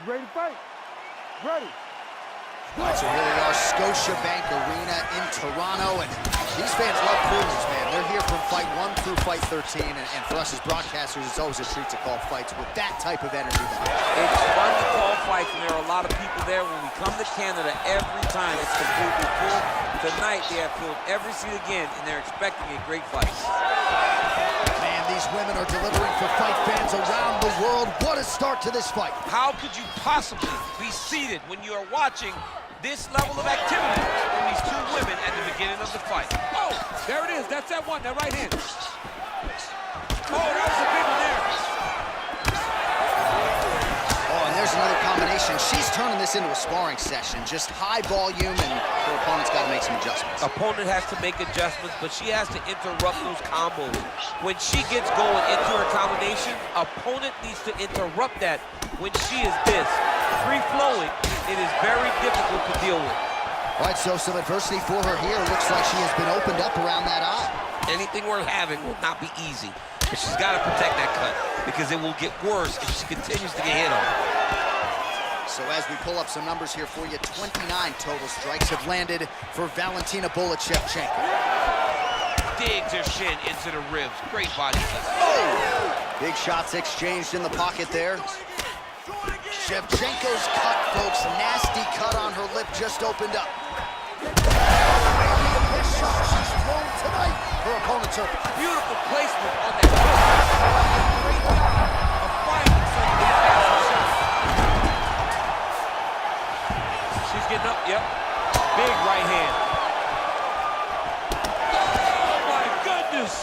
Ready to fight? Ready. All right, so here we are, Scotiabank Arena in Toronto, and these fans love Coolidge, man. They're here from fight 1 through fight 13, and for us as broadcasters, it's always a treat to call fights with that type of energy. It's fun to call fights, and there are a lot of people there. When we come to Canada, every time it's completely full. Tonight, they have filled every seat again, and they're expecting a great fight. Man, these women are delivering for fight fans around the world. What a start to this fight. How could you possibly be seated when you are watching this level of activity from these two women at the beginning of the fight? Oh, there it is. That's that one, that right hand. Oh, that was a big one there. Oh, and there's another combination. She's turning this into a sparring session. Just high volume, and her opponent's got to make some adjustments. Opponent has to make adjustments, but she has to interrupt those combos. When she gets going into her combination, opponent needs to interrupt that. When she is this free-flowing, it is very difficult to deal with. All right, so some adversity for her here. Looks like she has been opened up around that eye. Anything worth having will not be easy, but she's got to protect that cut because it will get worse if she continues to get hit on. So as we pull up some numbers here for you, 29 total strikes have landed for Valentina Bolachevchenko. Digs her shin into the ribs. Great body. Oh! Big shots exchanged in the pocket there. Shevchenko's cut, folks. Nasty cut on her lip just opened up. Maybe the best shot she's thrown tonight. Her opponent's hurt. Beautiful placement on that hook. Great job of finding some of these passing shots. She's getting up, yep. Big right hand. Oh my goodness!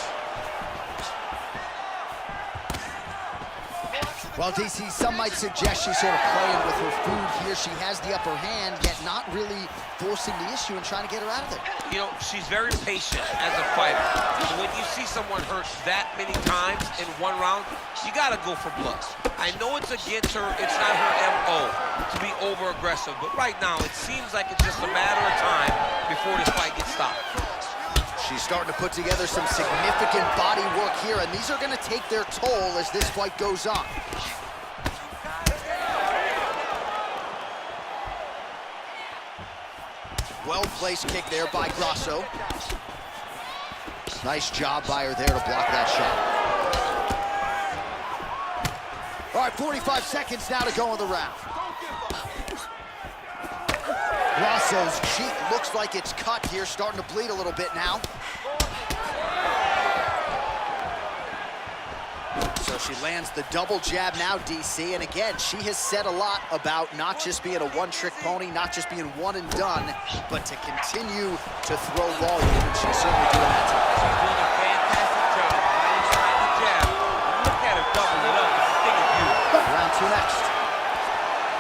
Well, DC, some might suggest she's sort of playing with her food here. She has the upper hand, yet not really forcing the issue and trying to get her out of there. You know, she's very patient as a fighter. So when you see someone hurt that many times in one round, you gotta go for blood. I know it's against her, it's not her MO to be over-aggressive, but right now it seems like it's just a matter of time before this fight gets stopped. She's starting to put together some significant body work here, and these are going to take their toll as this fight goes on. Well-placed kick there by Grasso. Nice job by her there to block that shot. All right, 45 seconds now to go in the round. Grasso's cheek looks like it's cut here, starting to bleed a little bit now. So she lands the double jab now, DC, and again, she has said a lot about not just being a one-trick pony, not just being one and done, but to continue to throw volume, and she's certainly doing that tonight. She's doing a fantastic job inside the jab. Look at her double it up. It's a thing of beauty. Round 2 next.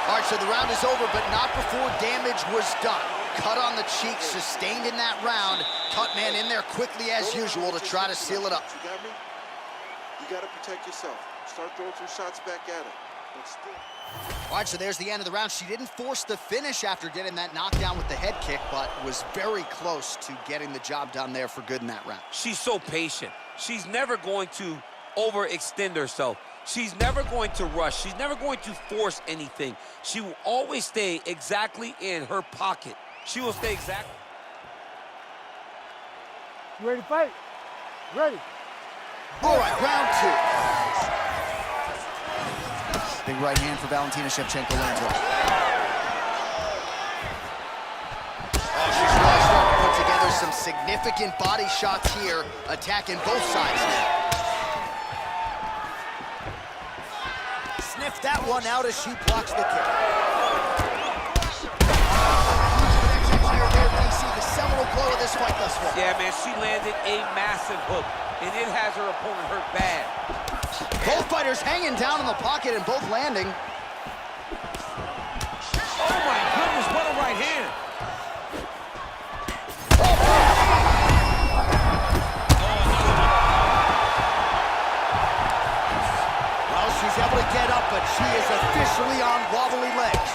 All right, so the round is over, but not before damage was done. Cut on the cheek, sustained in that round. Cutman in there quickly as usual to try to seal it up. You got me? You got to protect yourself. Start throwing some shots back at her. But still. All right, so there's the end of the round. She didn't force the finish after getting that knockdown with the head kick, but was very close to getting the job done there for good in that round. She's so patient. She's never going to overextend herself. She's never going to rush. She's never going to force anything. She will always stay exactly in her pocket. She will stay exactly. You ready to fight? Ready. All right, round 2. Big right hand for Valentina Shevchenko lands her. Oh, she's really starting to put together some significant body shots here, attacking both sides now. Sniff that one out as she blocks the kick. The seminal blow of this fight thus far. Yeah, man, she landed a massive hook, and it has her opponent hurt bad. Both fighters hanging down in the pocket and both landing. Oh my goodness, what a right hand. Well, she's able to get up, but she is officially on wobbly legs.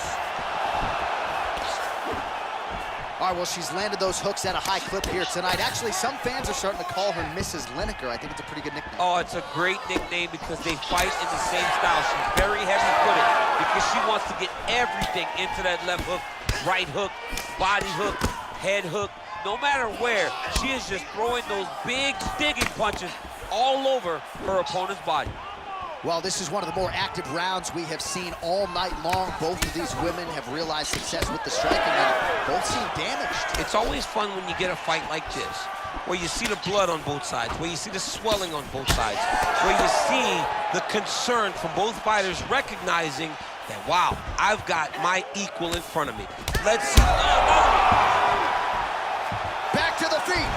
All All right, well, she's landed those hooks at a high clip here tonight. Actually, some fans are starting to call her Mrs. Lineker. I think it's a pretty good nickname. Oh, it's a great nickname because they fight in the same style. She's very heavy-footed because she wants to get everything into that left hook, right hook, body hook, head hook. No matter where, she is just throwing those big digging punches all over her opponent's body. Well, this is one of the more active rounds we have seen all night long. Both of these women have realized success with the striking, and both seem damaged. It's always fun when you get a fight like this, where you see the blood on both sides, where you see the swelling on both sides, where you see the concern from both fighters recognizing that, wow, I've got my equal in front of me. Let's see. Back to the feet.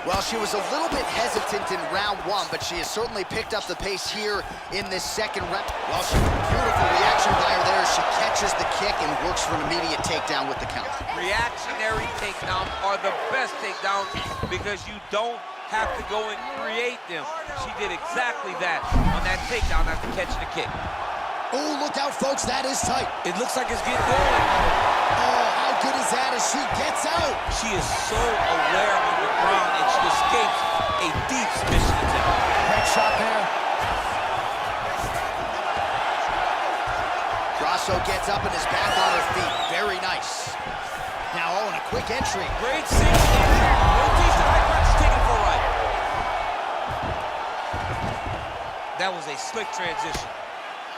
Well, she was a little bit hesitant in round one, but she has certainly picked up the pace here in this second round. Well, beautiful reaction by her there. She catches the kick and works for an immediate takedown with the count. Reactionary takedowns are the best takedowns because you don't have to go and create them. She did exactly that on that takedown after catching the kick. Oh, look out, folks. That is tight. It looks like it's getting going. Oh, how good is that as she gets out? She is so aware on the ground, and she escapes a deep submission attempt. Great shot there. Grasso gets up and is back on her feet. Very nice. Now, oh, and a quick entry. Great cinch. Rotation right back. She's taking it for a ride. That was a slick transition.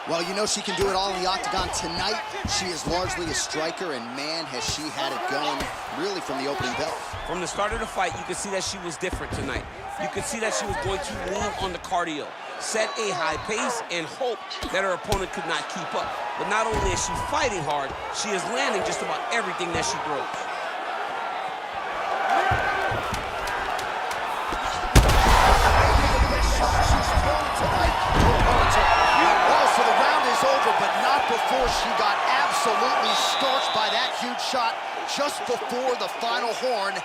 Well, you know she can do it all in the octagon tonight. She is largely a striker, and man, has she had it going really from the opening bell. From the start of the fight, you could see that she was different tonight. You could see that she was going to lean on the cardio, set a high pace, and hope that her opponent could not keep up. But not only is she fighting hard, she is landing just about everything that she throws. So the round is over, but not before she got absolutely scorched by that huge shot just before the final horn.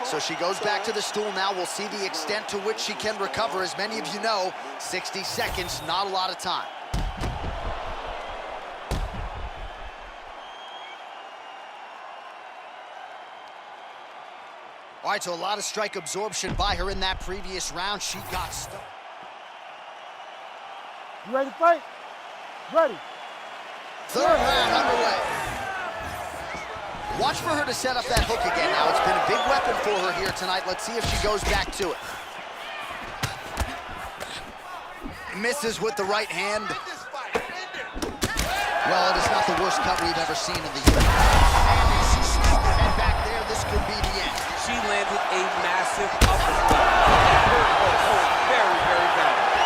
So she goes back to the stool now. We'll see the extent to which she can recover. As many of you know, 60 seconds, not a lot of time. All right, so a lot of strike absorption by her in that previous round. She got stuck. You ready to fight? Ready. Third round underway. Watch for her to set up that hook again now. It's been a big weapon for her here tonight. Let's see if she goes back to it. Misses with the right hand. Well, it is not the worst cut we've ever seen in the UFC. And if she snaps her head back there, this could be the end. She landed a massive uppercut. That hurt her opponent very, very badly.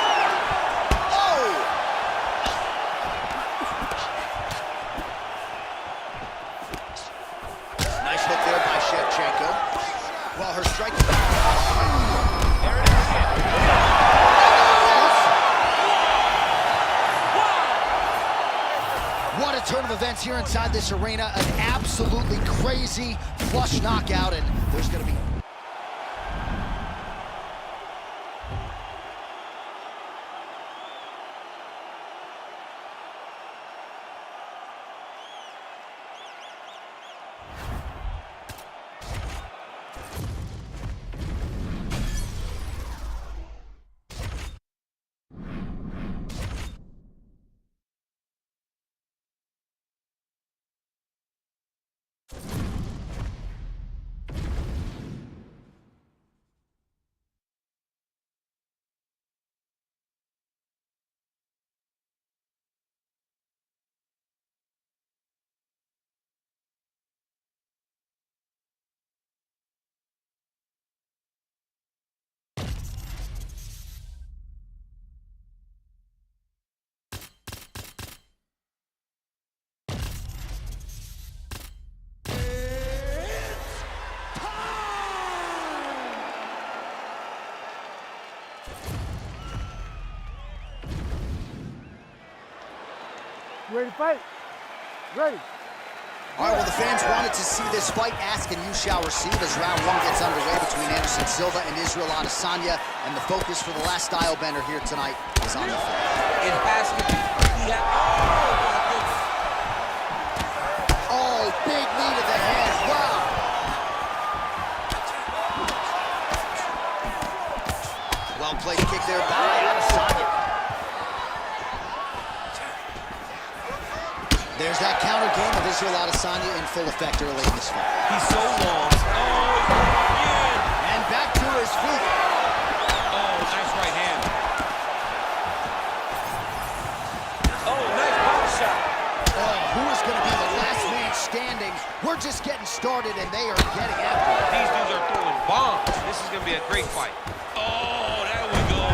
Well, her striking. There it is again. What a turn of events here inside this arena. An absolutely crazy flush knockout, and there's going to be... You ready to fight? Ready. All right, well, the fans wanted to see this fight. Ask and you shall receive as round one gets underway between Anderson Silva and Israel Adesanya. And the focus for the last style bender here tonight is on the fight. It has to be. Oh, my goodness. saved there by Adesanya. There's that counter game of Israel Adesanya in full effect early in this fight. He's so long. Oh, yeah. And back to his feet. Oh, nice right hand. Oh, nice body shot. Oh, who is going to be the last man standing? We're just getting started, and they are getting after it. These dudes are throwing bombs. This is going to be a great fight. Oh, there we go.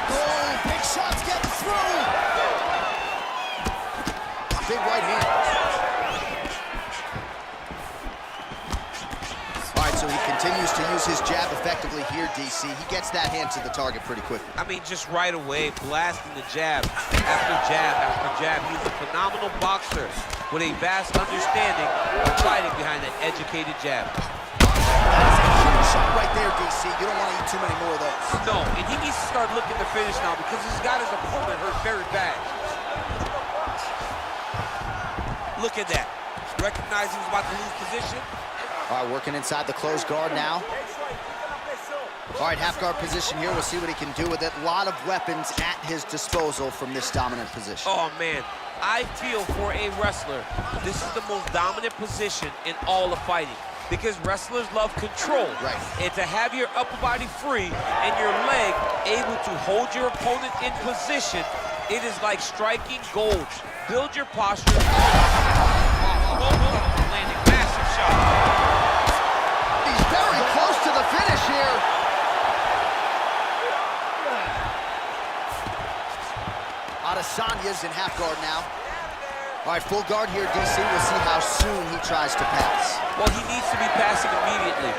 Oh, big shots getting through. Big right hand. All right, so he continues to use his jab effectively here, DC. He gets that hand to the target pretty quickly. I mean, just right away, blasting the jab after jab after jab. He's a phenomenal boxer with a vast understanding of fighting behind an educated jab. That's a huge shot right there, DC. You don't want to eat too many more of those. No, and he needs to start looking to finish now because he's got his opponent hurt very bad. Look at that. Recognize he was about to lose position. All right, working inside the closed guard now. All right, half guard position here. We'll see what he can do with it. A lot of weapons at his disposal from this dominant position. Oh, man. I feel for a wrestler, this is the most dominant position in all of fighting because wrestlers love control. Right. And to have your upper body free and your leg able to hold your opponent in position, it is like striking gold. Build your posture. Landing massive shot. He's very close to the finish here. Adesanya's in half guard now. All right, full guard here, DC. We'll see how soon he tries to pass. Well, he needs to be passing immediately.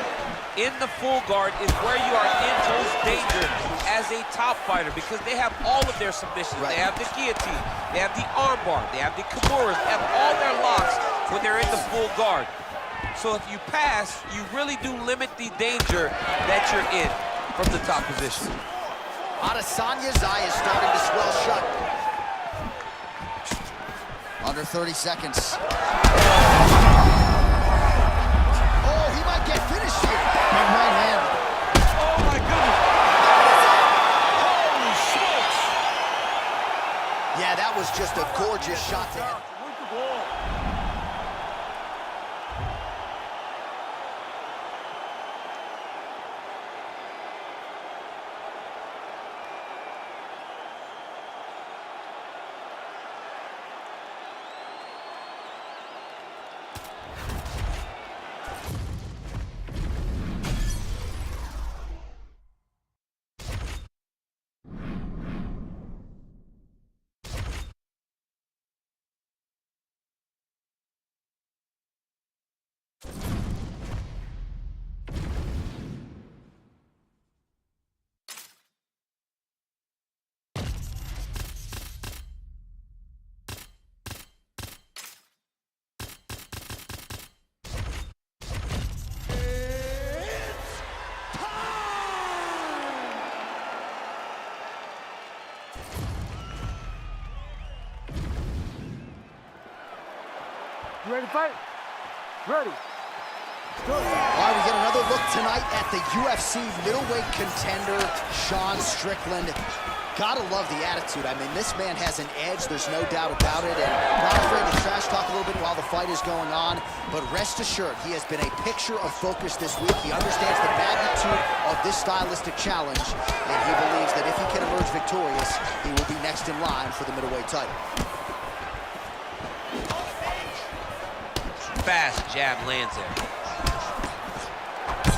In the full guard is where you are in most danger as a top fighter because they have all of their submissions. Right. They have the guillotine, they have the armbar, they have the kimuras, they have all their locks when they're in the full guard. So if you pass, you really do limit the danger that you're in from the top position. Adesanya's eye is starting to swell shut. Under 30 seconds. Oh, he might get finished here. Big right hand. Oh my goodness. Holy smokes. Yeah, that was just a gorgeous shot to him. You ready to fight? Ready. All right, we get another look tonight at the UFC middleweight contender, Sean Strickland. Gotta love the attitude. I mean, this man has an edge, there's no doubt about it, and not afraid to trash talk a little bit while the fight is going on, but rest assured, he has been a picture of focus this week. He understands the magnitude of this stylistic challenge, and he believes that if he can emerge victorious, he will be next in line for the middleweight title. Fast jab lands there.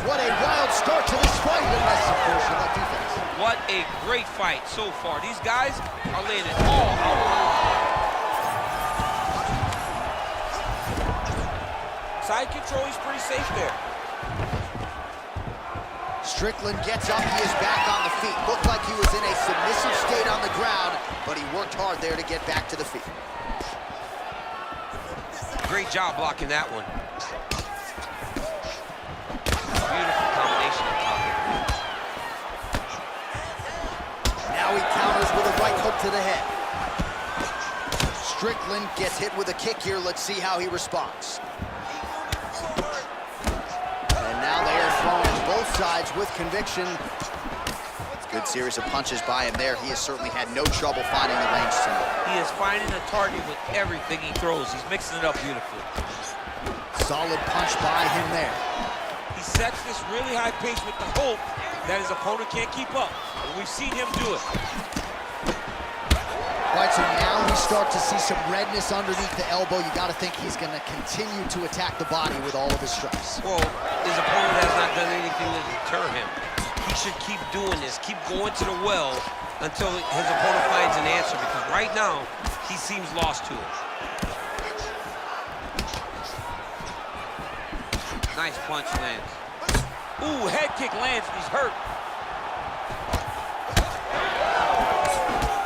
What a wild start to this fight, unless, of course, you like defense. What a great fight so far. These guys are laying it all out. Side control, he's pretty safe there. Strickland gets up, he is back on the feet. Looked like he was in a submissive state on the ground, but he worked hard there to get back to the feet. Great job blocking that one. Beautiful combination of top. Now he counters with a right hook to the head. Strickland gets hit with a kick here. Let's see how he responds. And now they are throwing both both sides with conviction. Good series of punches by him there. He has certainly had no trouble finding the range tonight. He is finding a target with everything he throws. He's mixing it up beautifully. Solid punch by him there. He sets this really high pace with the hope that his opponent can't keep up. And we've seen him do it. All right, so now we start to see some redness underneath the elbow. You got to think he's going to continue to attack the body with all of his strikes. Well, his opponent has not done anything to deter him. He should keep doing this, keep going to the well until his opponent finds an answer, because right now, he seems lost to it. Nice punch lands. Ooh, head kick lands, and he's hurt.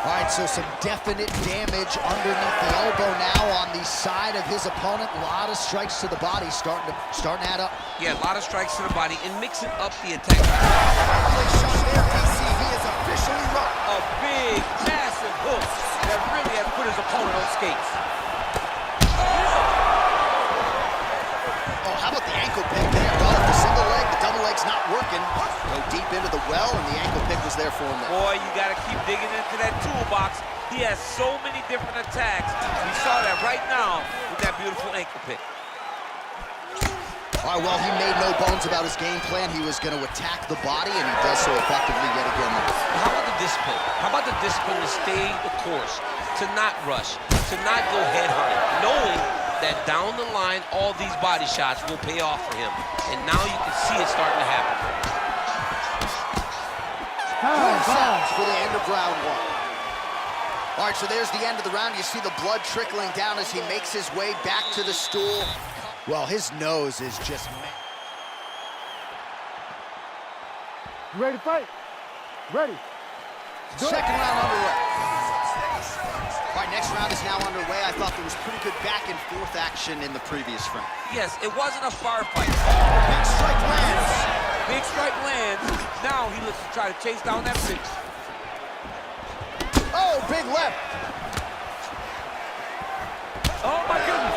All right, so some definite damage underneath the elbow now on the side of his opponent. A lot of strikes to the body starting to add up. Yeah, a lot of strikes to the body and mixing up the attack. Shot there, DC. He is officially rocked. A big, massive hook that really has put his opponent on skates. Oh, how about the ankle pick there? Well, the single leg, the double leg's not working. Go deep into the well, and the ankle pick was there for him there. Boy, you got to keep digging into that toolbox. He has so many different attacks. We saw that right now with that beautiful ankle pick. All right, well, he made no bones about his game plan. He was going to attack the body, and he does so effectively yet again. How about the discipline? How about the discipline to stay the course, to not rush, to not go head hunting, knowing that down the line, all these body shots will pay off for him. And now you can see it starting to happen. Good sounds for the end of round one. All right, so there's the end of the round. You see the blood trickling down as he makes his way back to the stool. Well, his nose is just... You ready to fight? Ready. Second round underway. All right, next round is now underway. I thought there was pretty good back and forth action in the previous round. Yes, it wasn't a firefight. Big strike lands. Big strike lands. Now he looks to try to chase down that finish. Oh, big left. Oh, my goodness.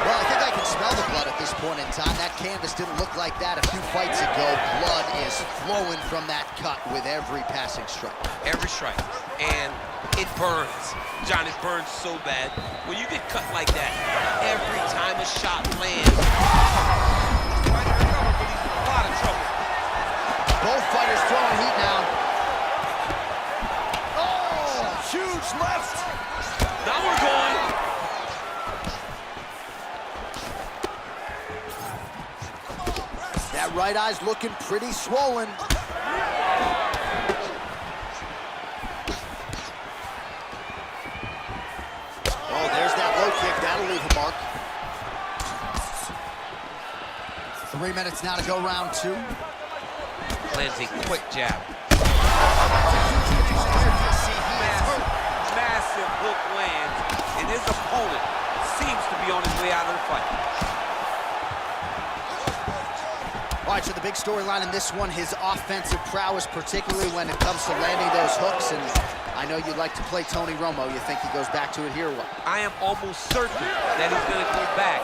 Well, I think I can smell the blood at this point in time. That canvas didn't look like that a few fights ago. Blood is flowing from that cut with every passing strike. Every strike. And it burns. John, it burns so bad. When you get cut like that, every time a shot lands, he's trying to recover, but he's in a lot of trouble. Both fighters throwing heat now. Oh, huge left. Now we're going. That right eye's looking pretty swollen. Oh, there's that low kick. That'll leave a mark. 3 minutes now to go round two. Lands a quick jab. Massive hook lands, and his opponent seems to be on his way out of the fight. All right, so the big storyline in this one, his offensive prowess, particularly when it comes to landing those hooks. And I know you like to play Tony Romo. You think he goes back to it here or what? I am almost certain that he's going to go back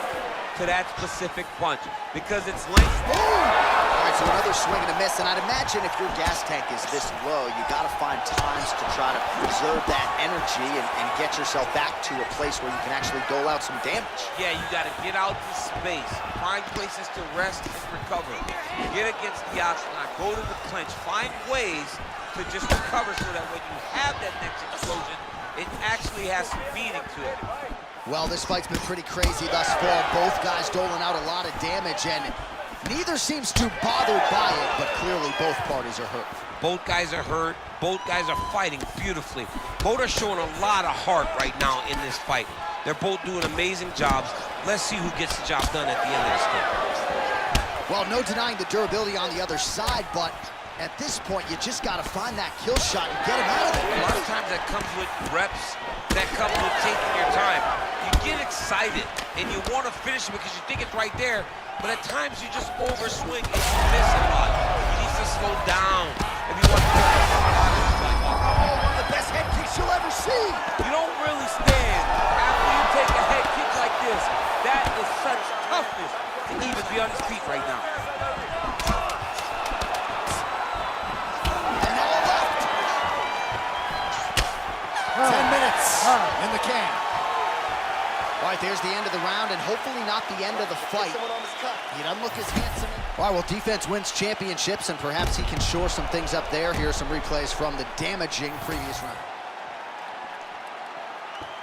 to that specific punch because it's length. All right, so another swing and a miss. And I'd imagine if your gas tank is this low, you got to find times to try to preserve that energy and get yourself back to a place where you can actually dole out some damage. Yeah, you got to get out to space, find places to rest and recover. Get against the octagon, go to the clinch, find ways to just recover so that when you have that next explosion, it actually has some meaning to it. Well, this fight's been pretty crazy thus far. Both guys doling out a lot of damage, and neither seems too bothered by it, but clearly both parties are hurt. Both guys are hurt. Both guys are fighting beautifully. Both are showing a lot of heart right now in this fight. They're both doing amazing jobs. Let's see who gets the job done at the end of this game. Well, no denying the durability on the other side, but at this point, you just got to find that kill shot and get him out of there. A lot of times that comes with reps, that comes with taking your time. You get excited, and you want to finish it because you think it's right there, but at times you just overswing and you miss a lot. You need to slow down if you want to get Oh, one of the best head kicks you'll ever see. You don't really stand after you take a head kick like this. That is such toughness to even be on All right, there's the end of the round, and hopefully not the end of the fight. He doesn't look as handsome. All right, well, defense wins championships, and perhaps he can shore some things up there. Here are some replays from the damaging previous round.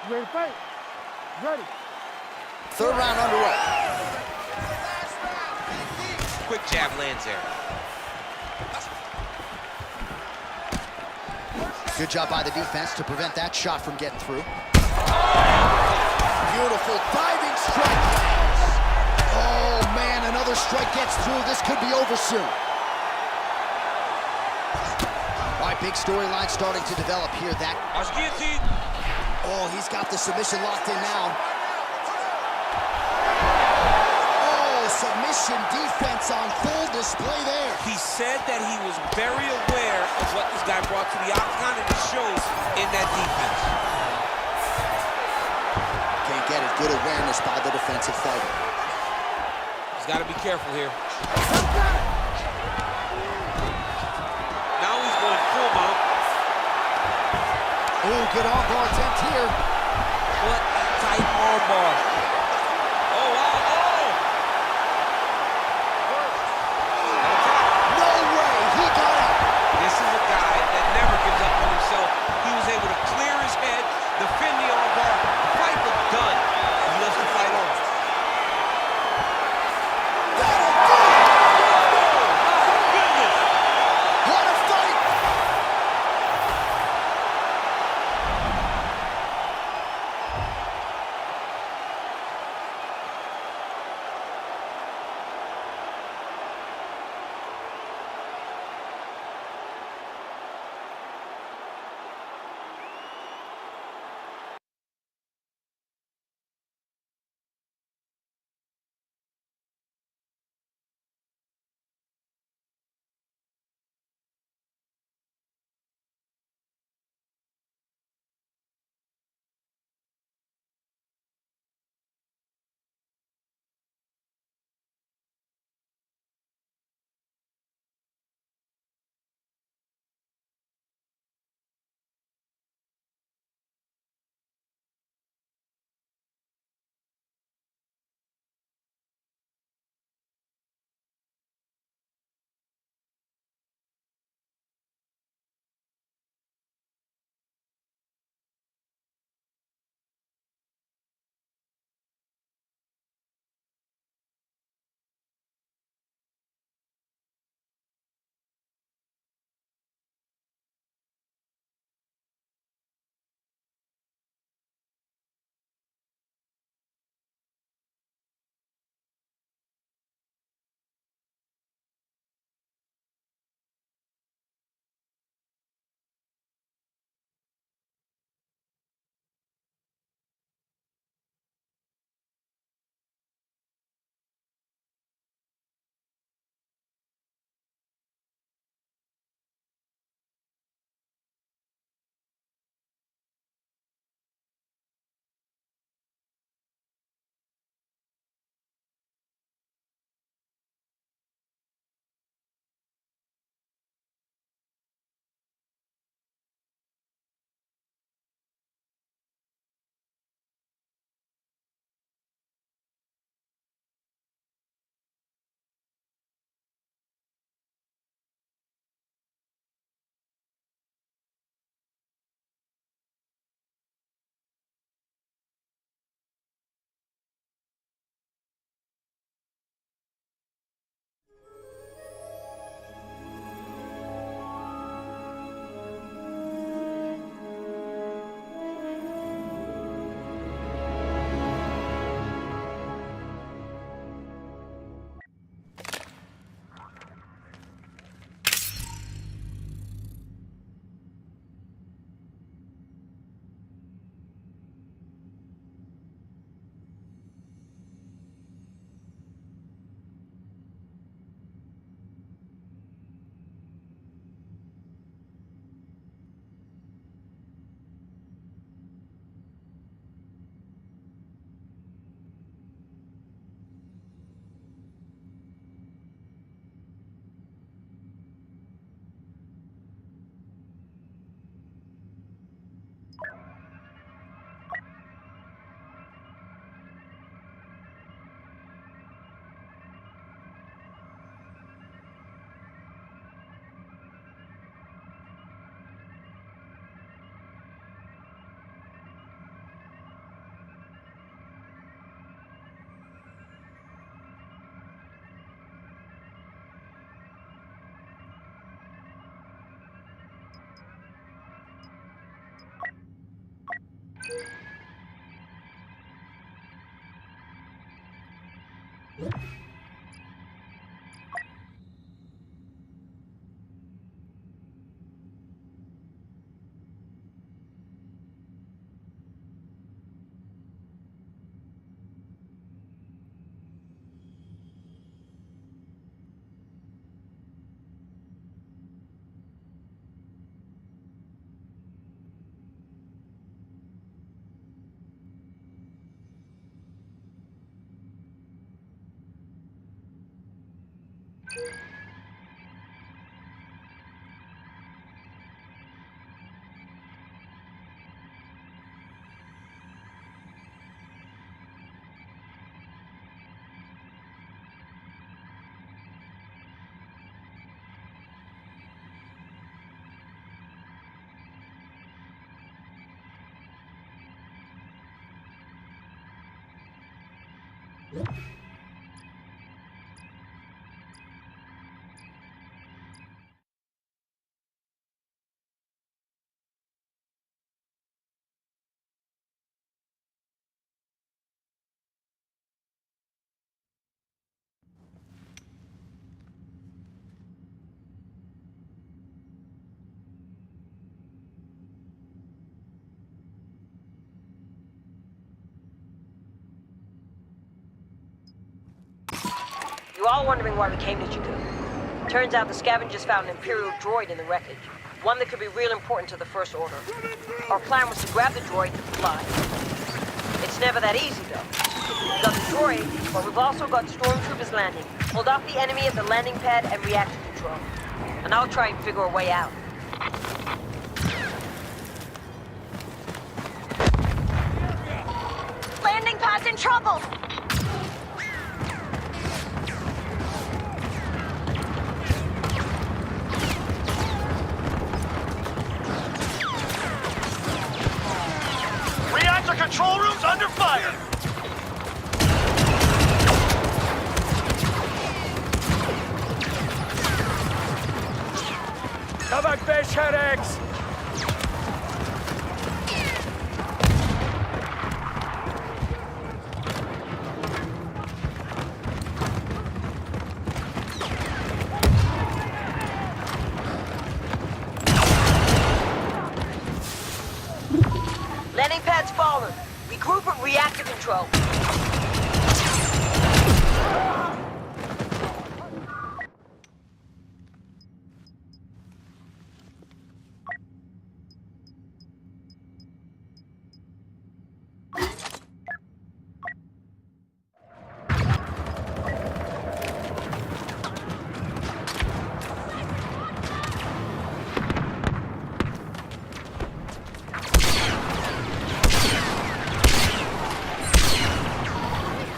You ready to fight? Ready. Third round underway. Quick jab lands there. Good job by the defense to prevent that shot from getting through. Beautiful diving strike lands. Oh, man, another strike gets through. This could be over soon. All right, big storyline starting to develop here. Guillotine. Oh, he's got the submission locked in now. Oh, submission defense on full display there. He said that he was very aware of what this guy brought to the octagon, and it shows in that defense. Can't get it. Good awareness by the defensive fighter. He's got to be careful here. Now he's going full mount. Ooh, good armbar attempt here. What a tight armbar. Oh, wow, oh! No way, he got out. This is a guy that never gives up on himself. He was able to clear his head, defend the armbar. The fight was done. He lets the fight on. What a fight! You're all wondering why we came to Jakku. Turns out the scavengers found an Imperial droid in the wreckage. One that could be real important to the First Order. Our plan was to grab the droid and fly. It's never that easy, though. We've got the droid, but we've also got stormtroopers landing. Hold off the enemy at the landing pad and reactor control. And I'll try and figure a way out. Landing pad's in trouble! Reactor control room's under fire! Covered fish headaches! Landing pad's fallen. Regroup at reactor control.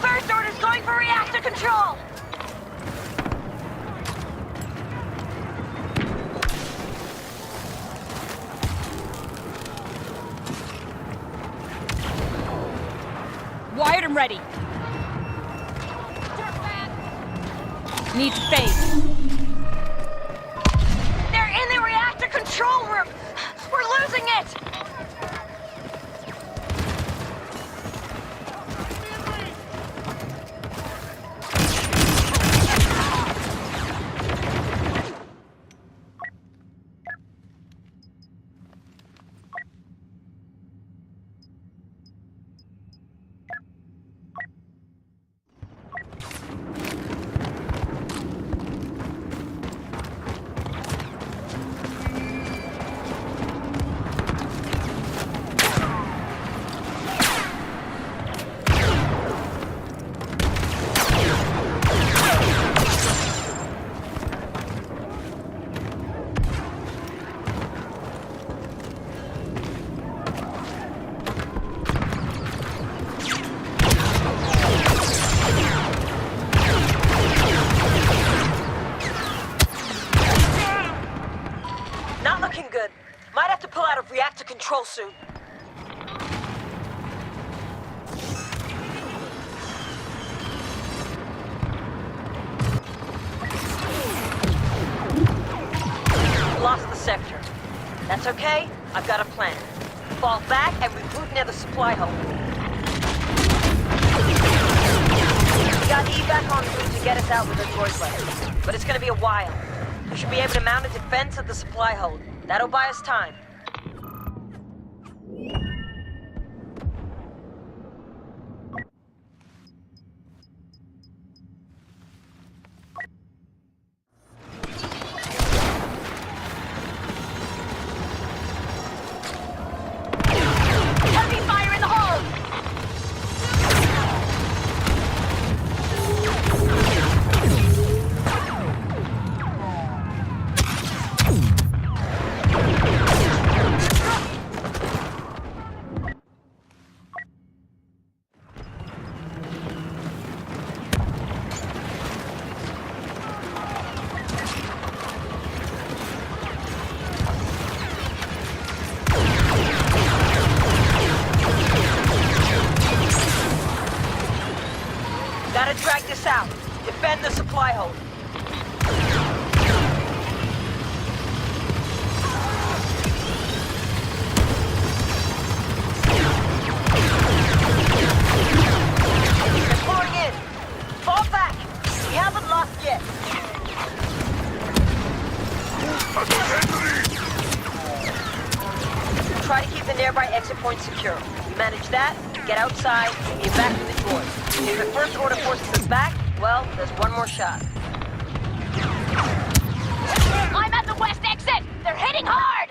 First Order's going for reactor control! Wired and ready. Need to phase. They're in the reactor control room! We're losing it! Not looking good. Might have to pull out of reactor control soon. Lost the sector. That's okay. I've got a plan. Fall back and regroup near the supply hole. We got evac en route to get us out with a droid layer, but it's gonna be a while. We should be able to mount a defense at the supply hold. That'll buy us time. Heavy fire in the hole! south. Defend the supply hold. They're pouring in. Fall back. We haven't lost yet. Try to keep the nearby exit point secure. We manage that, get outside, and get back to the droid. If the First Order forces us back, well, there's one more shot. I'm at the west exit! They're hitting hard!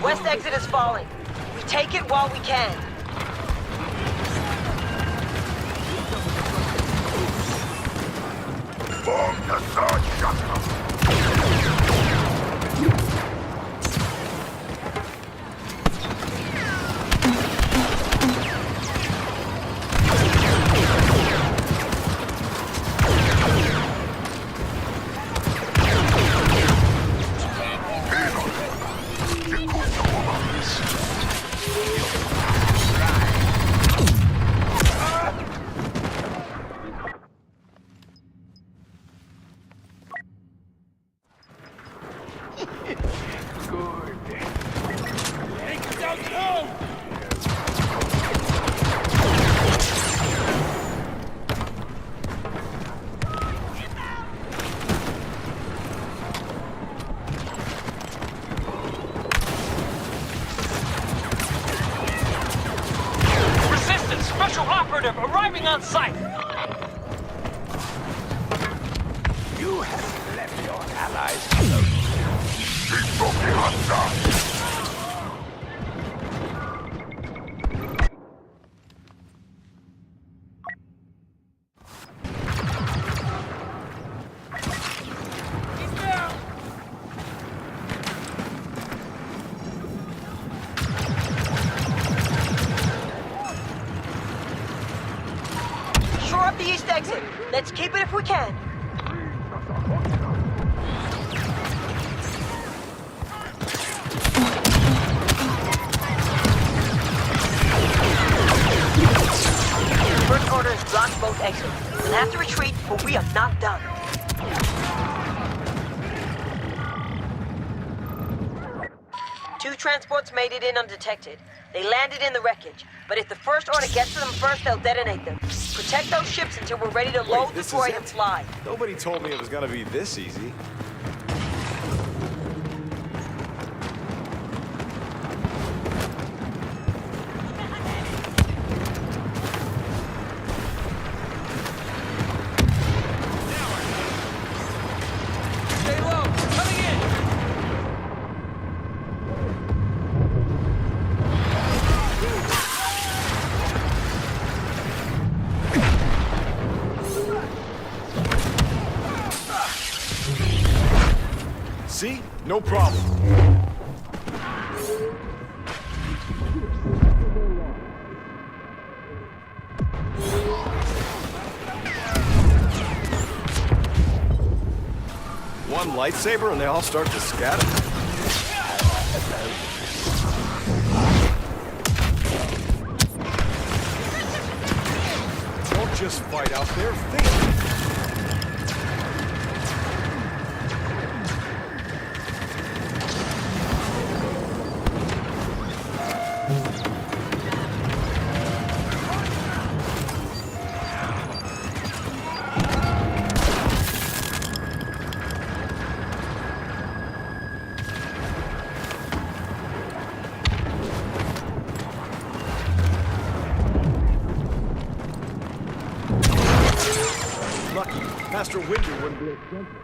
West exit is falling. We take it while we can. Resistance special operative arriving on site. You have left your allies alone. Shore up the east exit. Let's keep it if we can. First Order has blocked both exits. We'll have to retreat, but we are not done. Two transports made it in undetected. They landed in the wreckage. But if the First Order gets to them first, they'll detonate them. Protect those ships until we're ready to load the droid and fly. Nobody told me it was gonna be this easy. Stay low. Coming in. See? No problem. One lightsaber and they all start to scatter? Don't just fight out there, think! Lucky, Master Windu wouldn't be expensive.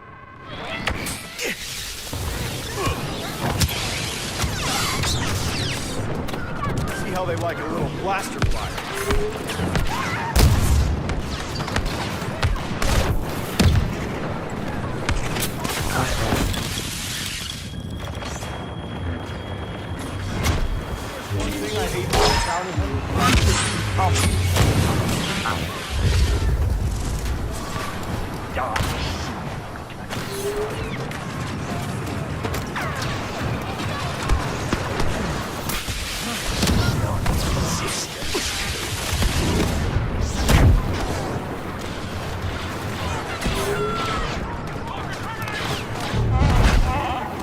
See how they like a little blaster fire.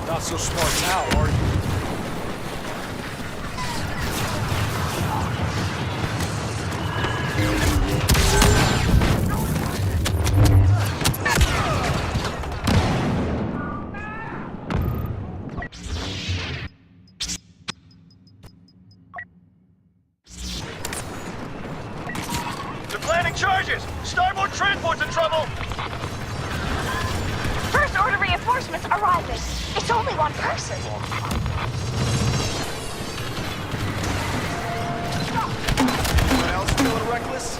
Not so smart now, are you? They're planning charges! Starboard transport's in trouble! First order reinforcements arriving. It's only one person. Anyone else feeling reckless?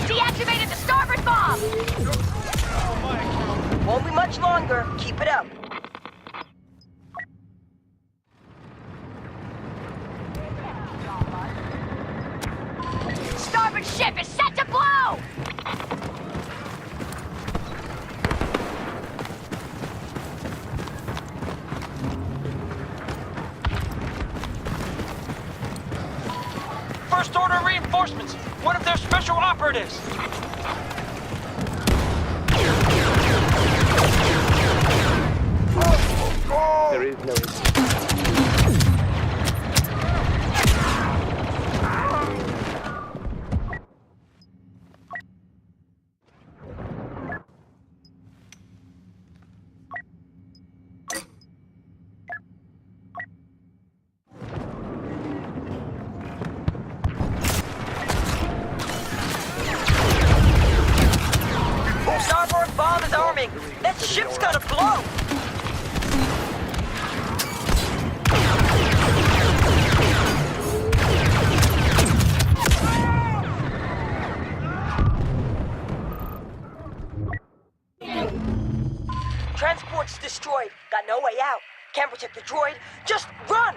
Deactivated the starboard bomb. Won't be much longer. Keep it up. Starboard ship is set to blow. First order reinforcements! One of their special operatives! There is no... Starboard bomb is arming. That ship's gonna blow. Transport's destroyed. Got no way out. Can't protect the droid. Just run!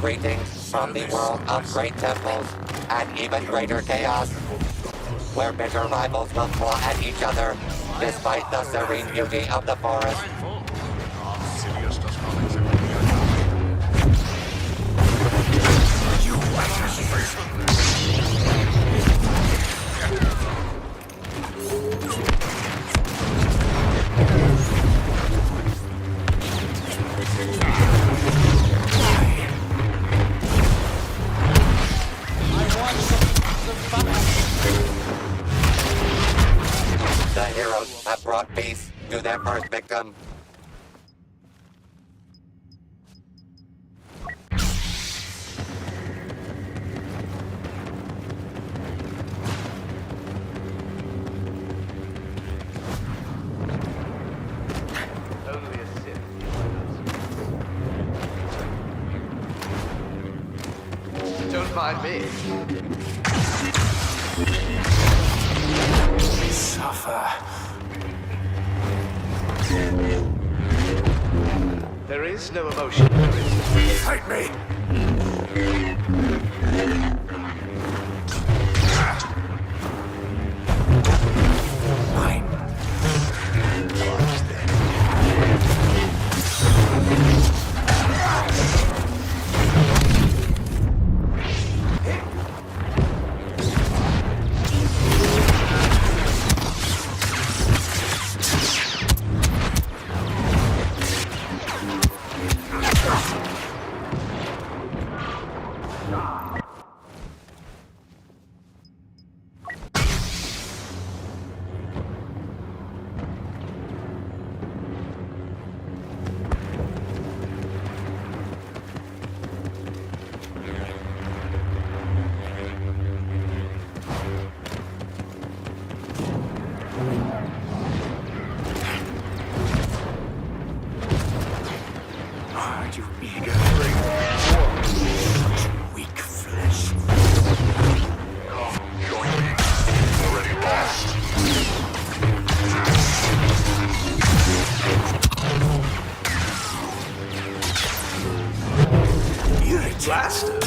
Greetings from the world of great temples and even greater chaos, where bitter rivals will claw at each other despite the serene beauty of the forest. The heroes have brought peace to their first victim. Only a Sith. Don't mind me. Suffer. There is no emotion. Fight me! Mine. You eager for weak flesh. Come join me. Already lost. Blasted.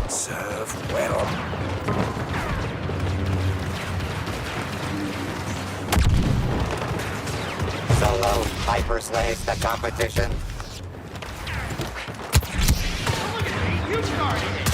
Serve well. Solo hyper slays the competition. You started it!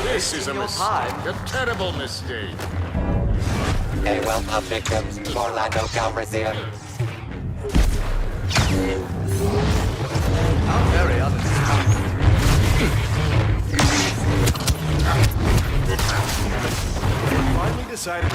This is a mistake, a terrible mistake. A wealth of victims for Lando Calrissian. How very unexpected. Finally decided.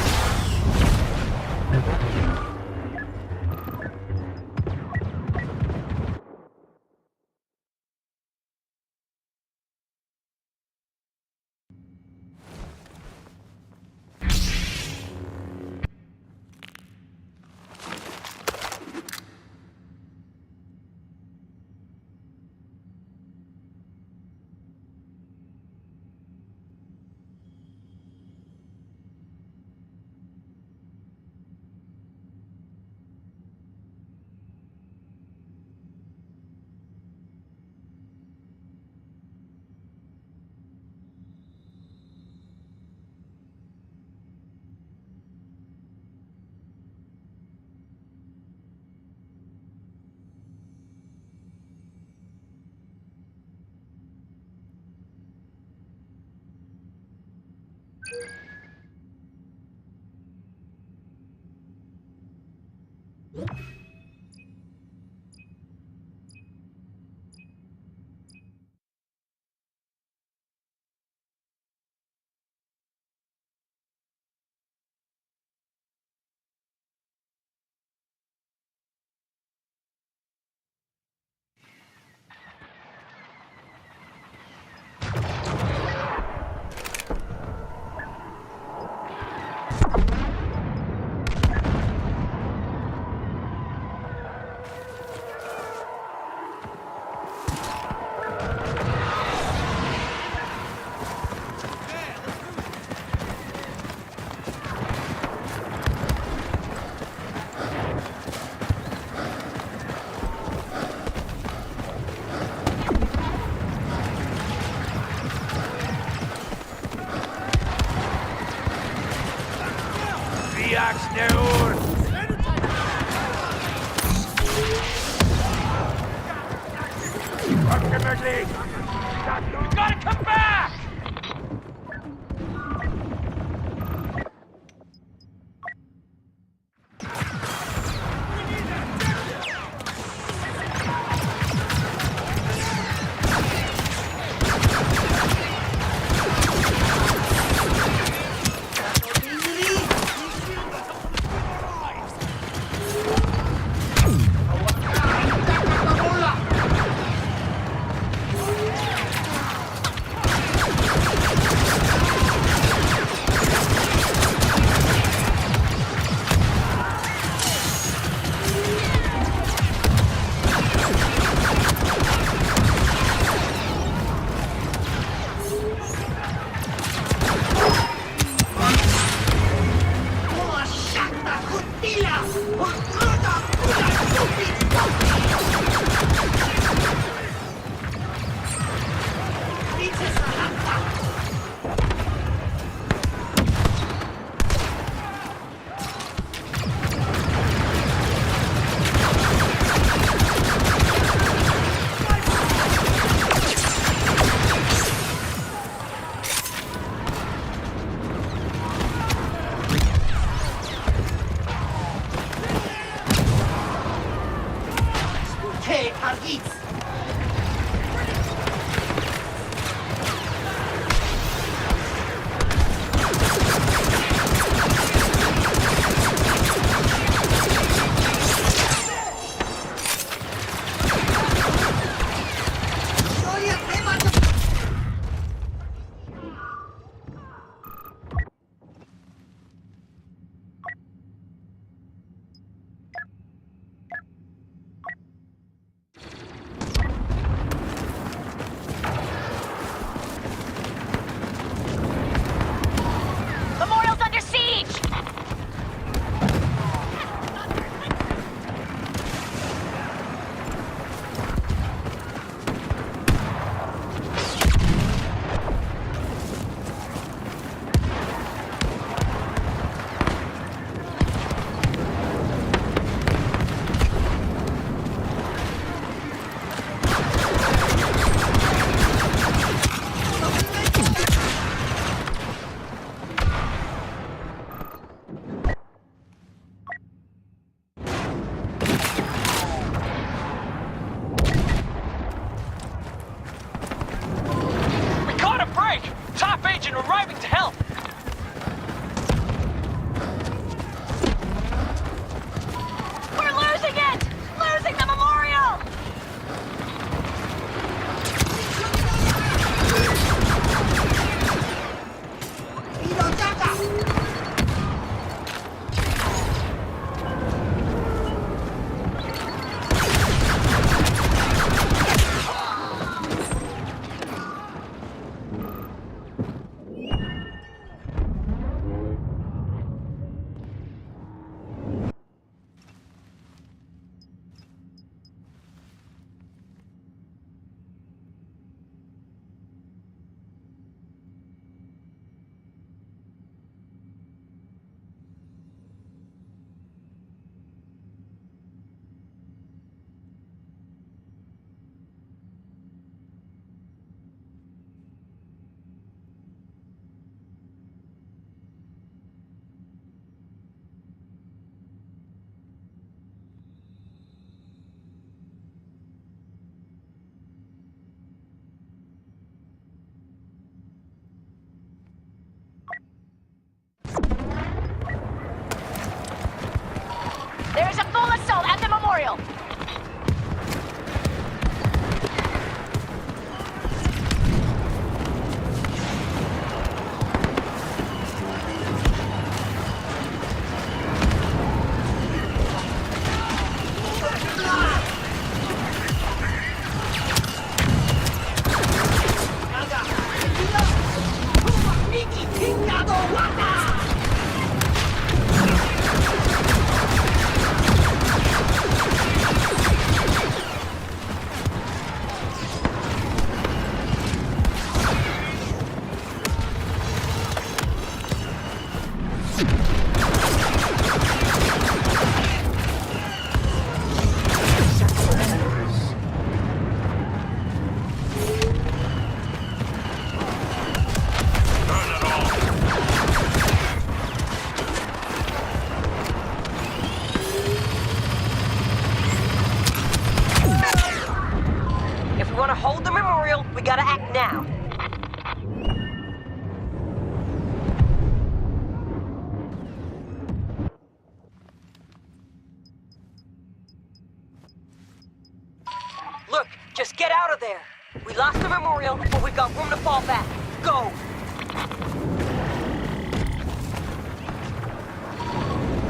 You gotta come back! Memorial's under siege! We caught a break! Top agent arriving to help! We're losing it! Losing the memorial! There's a full assault at the memorial! If we want to hold the memorial, we gotta act now. Look, just get out of there. We lost the memorial, but we've got room to fall back. Go!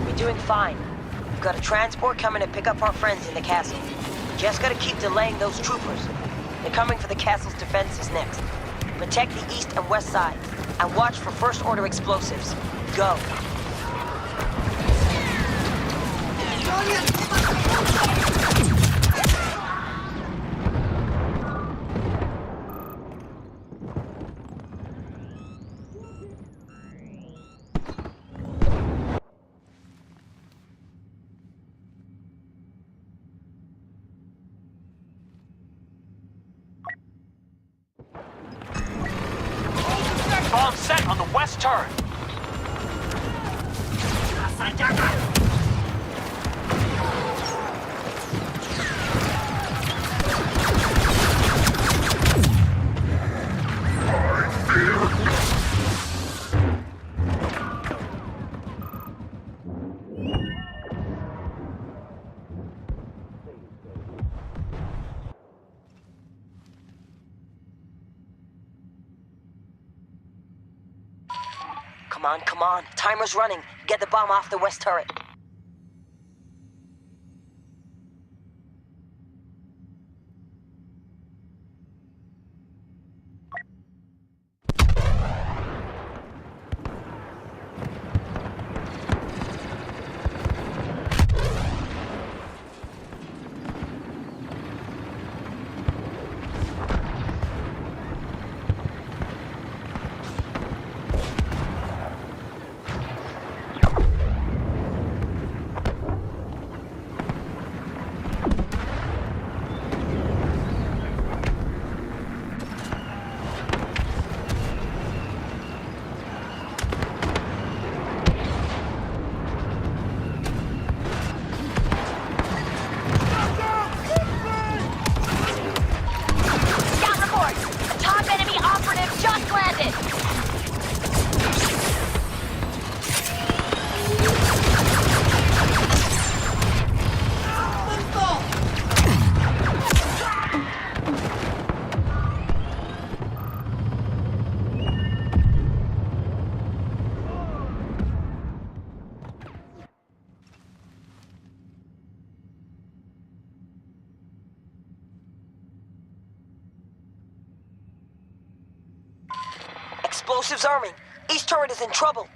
We're doing fine. We've got a transport coming to pick up our friends in the castle. Just gotta keep delaying those troopers. They're coming for the castle's defenses next. Protect the east and west side, and watch for first-order explosives. Go! Bomb set on the west turret. come on. Timer's running. Get the bomb off the west turret. Explosives arming. East turret is in trouble.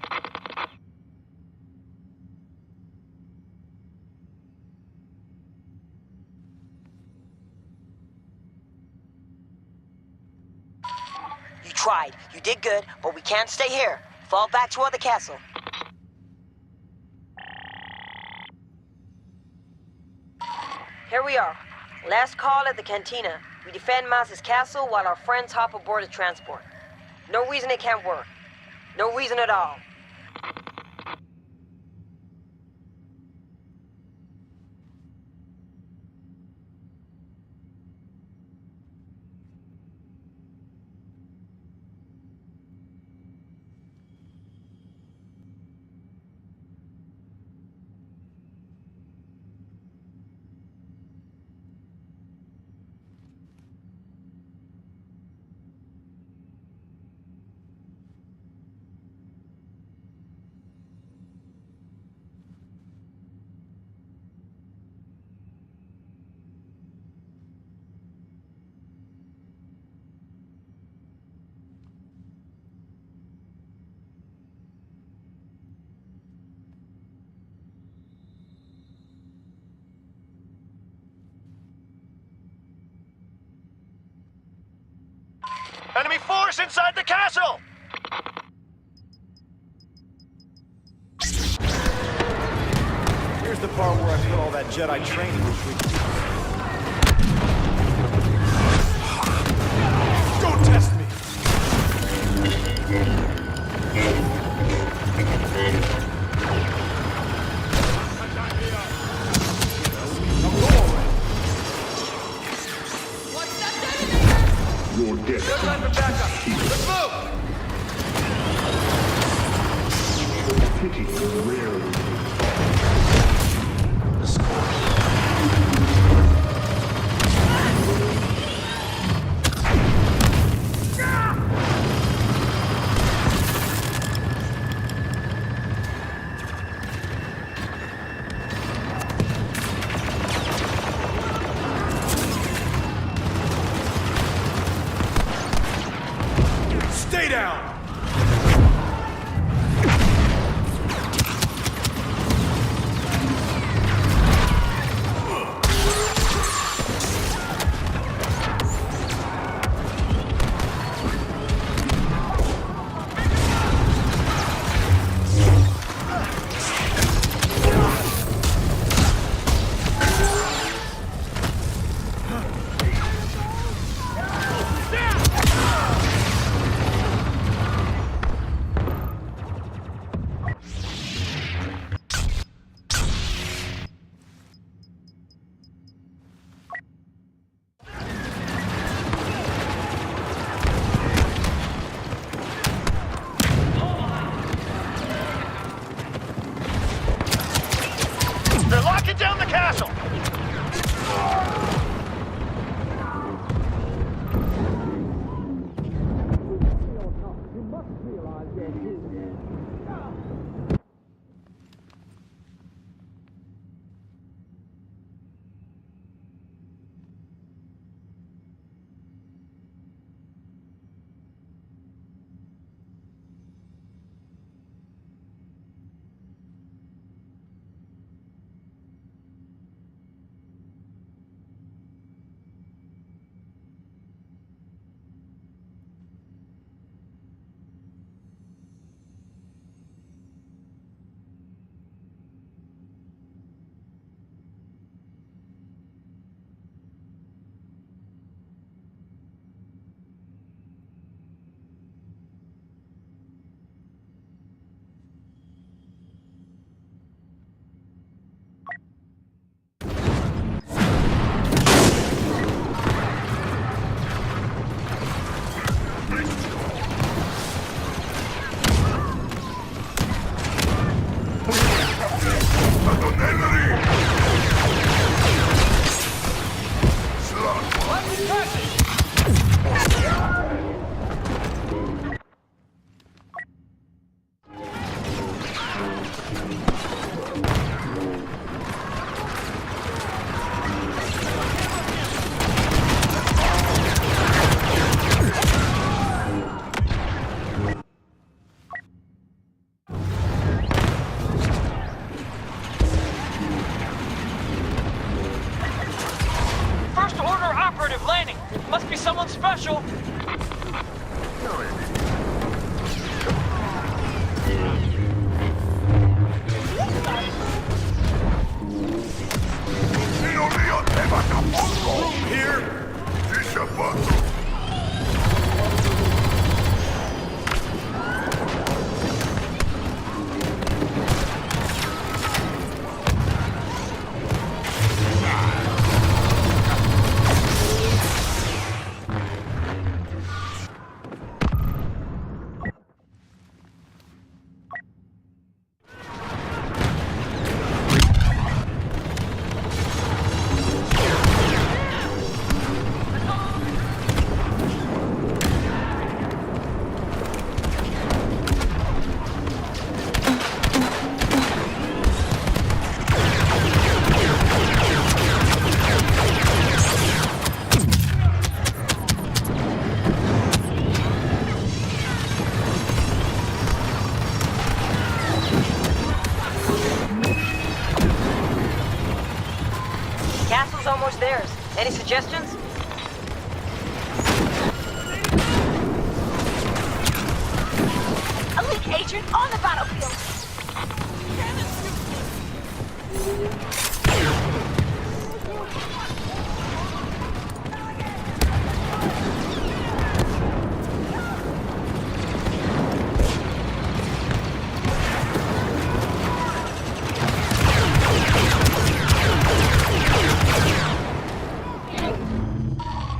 You tried. You did good, but we can't stay here. Fall back toward the castle. Here we are. Last call at the cantina. We defend Maz's castle while our friends hop aboard a transport. No reason it can't work. No reason at all. Enemy force inside the castle! Here's the part where I put all that Jedi training which we... Don't test me! Your death. Good line for backup. Let's move! Pity rarely. Stay down! someone special. Castle's almost theirs. Any suggestions? A leak agent on the battlefield.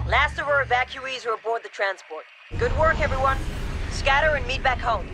Last of our evacuees are aboard the transport. Good work, everyone. Scatter and meet back home.